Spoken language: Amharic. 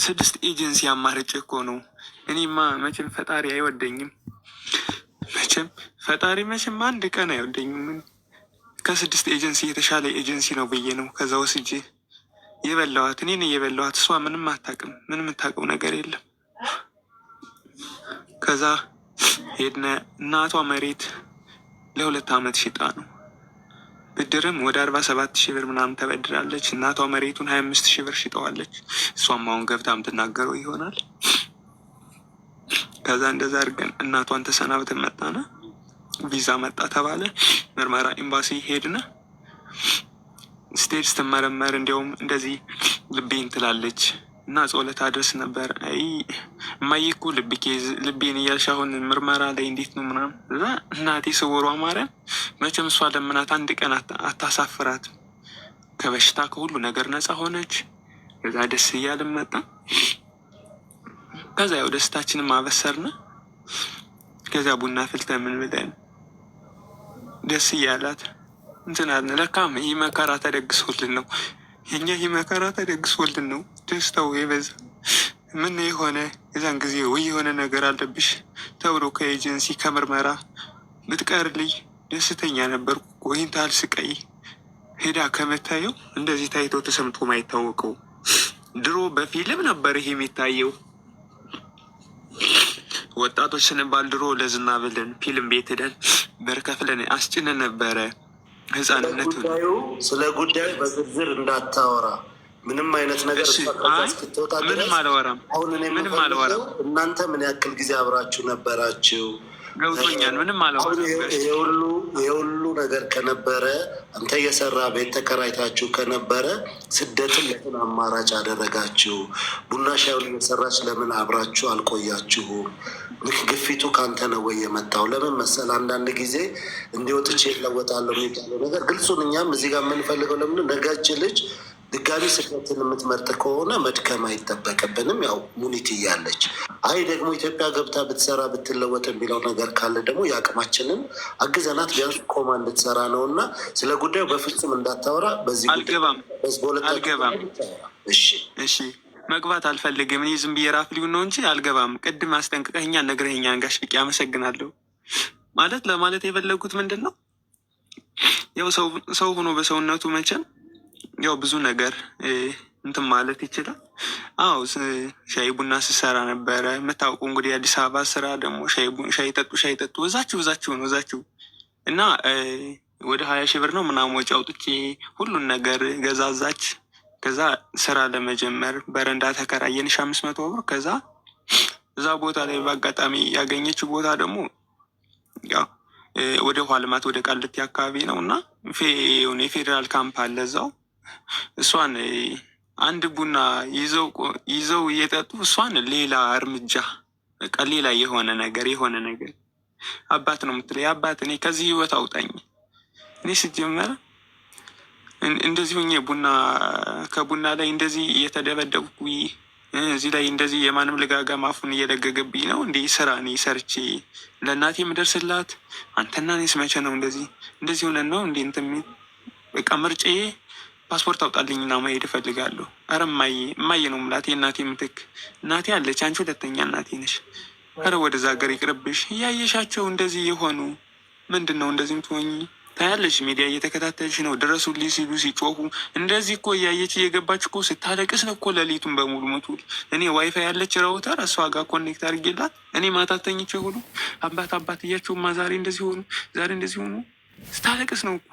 6 ኤጀንሲ አማርጭ እኮ ነው። እኔማ መቼም ፈጣሪ አይወደኝም። መቼም አንድ ቀን አይወደኝም። ከ6 ኤጀንሲ የተሻለ ኤጀንሲ ነው ብዬ ነው ከዛ ወስጄ የበላዋት። እኔን የበላዋት፣ እሷ ምንም አታውቅም። ምንም የምታውቀው ነገር የለም። ከዛ ሄድነ። እናቷ መሬት ለ2 ዓመት ሽጣ ነው። ብድርም ወደ 47,000 ብር ምናምን ተበድራለች። እናቷ መሬቱን 25,000 ብር ሽጠዋለች። እሷም አሁን ገብታ የምትናገረው ይሆናል። ከዛ እንደዛ አድርገን እናቷን ተሰናብተን መጣና ቪዛ መጣ ተባለ። ምርመራ ኤምባሲ ሄድነ። ስቴጅ ስትመረመር እንዲያውም እንደዚህ ልቤን ትላለች እና ጸሎት አድርስ ነበር። አይ እማዬ እኮ ልቤን እያልሽ አሁን ምርመራ ላይ እንዴት ነው ምናምን። እዛ እናቴ ስውሯ ማርያም መቼም እሷ ለምናት አንድ ቀን አታሳፍራትም። ከበሽታ ከሁሉ ነገር ነፃ ሆነች። ከዛ ደስ እያልን መጣ። ከዛ ያው ደስታችንን ማበሰርነ። ከዚያ ቡና ፍልተን ምን ብለን ደስ እያላት እንትን አልን። ለካም ይህ መከራ ተደግሶልን ነው። የኛ ይህ መከራ ተደግሶልን ነው ደስታው የበዛ። ምን የሆነ የዛን ጊዜ ወይ የሆነ ነገር አለብሽ ተብሎ ከኤጀንሲ ከምርመራ ብትቀርልኝ ደስተኛ ነበርኩ። ወይን ታህል ስቃይ ሄዳ ከመታየው እንደዚህ ታይቶ ተሰምቶ ማይታወቀው። ድሮ በፊልም ነበር ይሄ የሚታየው። ወጣቶች ስንባል ድሮ ለዝና ብለን ፊልም ቤት ሄደን ብር ከፍለን አስጭነን ነበረ። ህፃንነት ስለ ጉዳዩ በዝርዝር እንዳታወራ ምንም አይነት ነገር እስክትወጣ ድረስ ምንም አልወራም። እናንተ ምን ያክል ጊዜ አብራችሁ ነበራችሁ? ገብቶኛል። ምንም አልወራም። የሁሉ ነገር ከነበረ አንተ እየሰራ ቤት ተከራይታችሁ ከነበረ ስደትን ለምን አማራጭ አደረጋችሁ? ቡና ሻዩን እየሰራች ለምን አብራችሁ አልቆያችሁም? ግፊቱ ከአንተ ነው ወይ የመጣው? ለምን መሰል አንዳንድ ጊዜ እንዲወጥቼ ይለወጣለሁ የሚባለው ነገር ግልጹን እኛም እዚህ ጋር የምንፈልገው ለምን ነጋች ልጅ ድጋሚ ስደትን የምትመርጥ ከሆነ መድከም አይጠበቅብንም። ያው ሙኒት እያለች አይ ደግሞ ኢትዮጵያ ገብታ ብትሰራ ብትለወጥ የሚለው ነገር ካለ ደግሞ የአቅማችንን አግዘናት ቢያንስ ኮማ እንድትሰራ ነው። እና ስለ ጉዳዩ በፍጹም እንዳታወራ። በዚህ አልገባም። እሺ መግባት አልፈልግም። እኔ ዝም ብዬ ራፍ ሊሆን ነው እንጂ አልገባም። ቅድም አስጠንቅቀኸኛል፣ ነግረኸኛል። ጋሽ ብቄ አመሰግናለሁ። ማለት ለማለት የፈለጉት ምንድን ነው ያው ሰው ሆኖ በሰውነቱ መቼም ያው ብዙ ነገር እንትን ማለት ይችላል። አዎ ሻይ ቡና ስሰራ ነበረ። የምታውቁ እንግዲህ የአዲስ አበባ ስራ ደግሞ ሻይ ጠጡ እዛችሁ እና ወደ 20,000 ብር ነው ምናምን ወጪ አውጥቼ ሁሉን ነገር ገዛዛች። ከዛ ስራ ለመጀመር በረንዳ ተከራየን 500 ብር። ከዛ እዛ ቦታ ላይ በአጋጣሚ ያገኘችው ቦታ ደግሞ ያው ወደ ውሃ ልማት ወደ ቃልቲ አካባቢ ነው እና የፌዴራል ካምፕ አለ እዛው። እሷን አንድ ቡና ይዘው እየጠጡ እሷን ሌላ እርምጃ በቃ ሌላ የሆነ ነገር አባት ነው የምትለው። አባት እኔ ከዚህ ህይወት አውጣኝ። እኔ ስጀመር እንደዚህ ሆኜ ከቡና ላይ እንደዚህ እየተደበደብኩ እዚህ ላይ እንደዚህ የማንም ልጋጋ ማፉን እየለገገብኝ ነው እንዲህ ስራ እኔ ሰርቼ ለእናቴ የምደርስላት። አንተና እኔስ መቼ ነው እንደዚህ ሆነን ነው እንዴ እንትን የሚል በቃ ምርጫዬ ፓስፖርት አውጣልኝና ማሄድ እፈልጋለሁ። አረ እማዬ ነው የምላት፣ የእናቴ ምትክ እናቴ አለች። አንቺ ሁለተኛ እናቴ ነሽ። አረ ወደዛ ሀገር ይቅርብሽ። እያየሻቸው እንደዚህ የሆኑ ምንድን ነው እንደዚህ ምትሆኝ? ታያለሽ፣ ሚዲያ እየተከታተልሽ ነው። ድረሱልኝ ሲሉ ሲጮሁ እንደዚህ እኮ እያየች እየገባች እኮ ስታለቅስ ነው እኮ ሌሊቱን በሙሉ ምትውል። እኔ ዋይፋይ ያለች ራውተር እሷ ጋር ኮኔክት አድርጌላት እኔ ማታ ተኝቼ ሁሉ አባት እያቸውማ ዛሬ እንደዚህ ሆኑ ስታለቅስ ነው እኮ